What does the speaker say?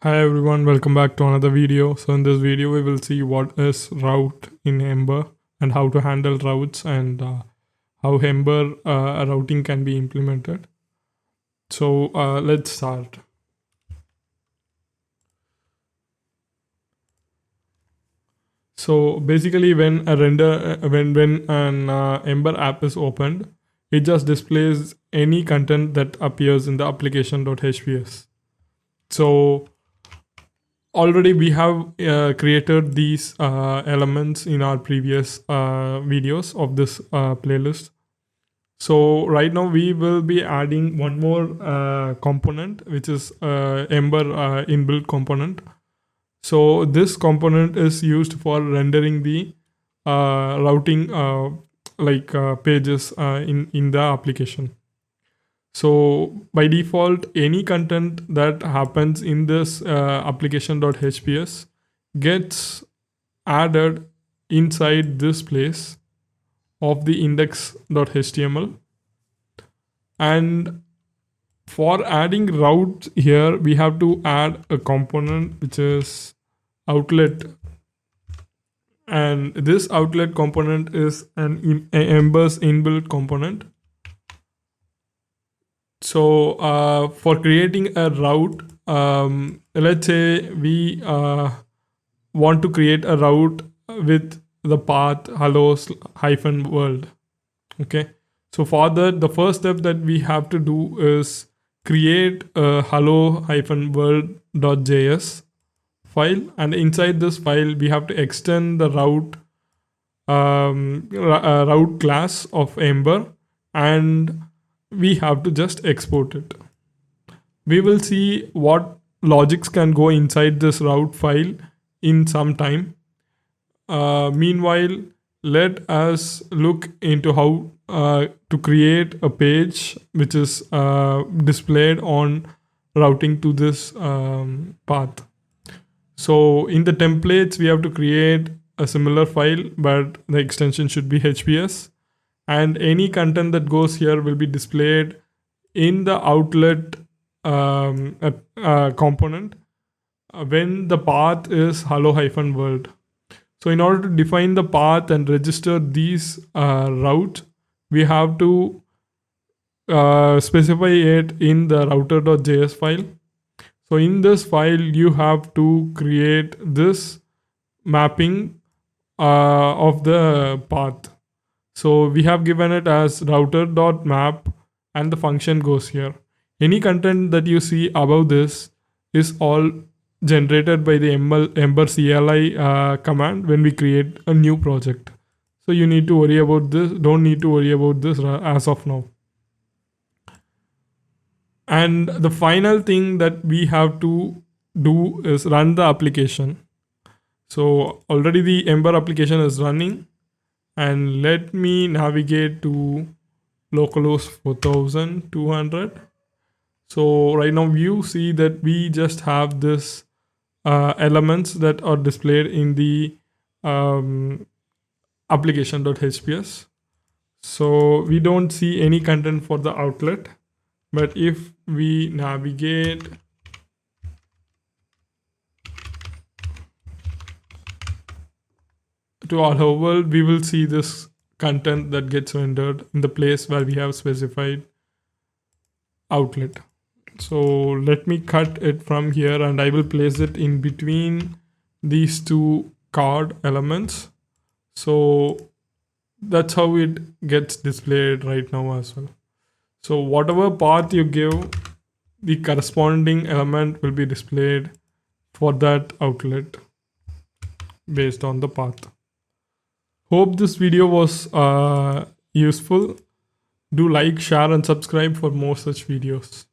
Hi everyone, welcome back to another video. So in this video we will see what is route in Ember and how to handle routes and how Ember routing can be implemented. So let's start. So basically when a render when an Ember app is opened, it just displays any content that appears in the application.hps. So already we have created these elements in our previous videos of this playlist. So right now we will be adding one more component, which is Ember inbuilt component. So this component is used for rendering the routing pages in the application. So by default, any content that happens in this application.hps gets added inside this place of the index.html. And for adding routes here, we have to add a component which is outlet. And this outlet component is an Ember's inbuilt component. So for creating a route, let's say we want to create a route with the path hello-world. Okay. So for that, the first step that we have to do is create a hello-world.js file. And inside this file, we have to extend the route route class of Ember, and we have to just export it. We will see what logics can go inside this route file in some time. Meanwhile, let us look into how to create a page which is displayed on routing to this path. So in the templates, we have to create a similar file, but the extension should be HPS. And any content that goes here will be displayed in the outlet component when the path is hello-world. So in order to define the path and register these routes, we have to specify it in the router.js file. So in this file, you have to create this mapping of the path. So we have given it as router.map and the function goes here. Any content that you see above this is all generated by the Ember CLI command when we create a new project. So you need to worry about this. Don't need to worry about this as of now. And the final thing that we have to do is run the application. So already the Ember application is running. And let me navigate to localhost 4200. So right now you see that we just have this elements that are displayed in the application.hps. So we don't see any content for the outlet. But if we navigate to our hello world, we will see this content that gets rendered in the place where we have specified outlet. So let me cut it from here and I will place it in between these two card elements. So that's how it gets displayed right now as well. So whatever path you give, the corresponding element will be displayed for that outlet based on the path. Hope this video was useful. Do like, share and subscribe for more such videos.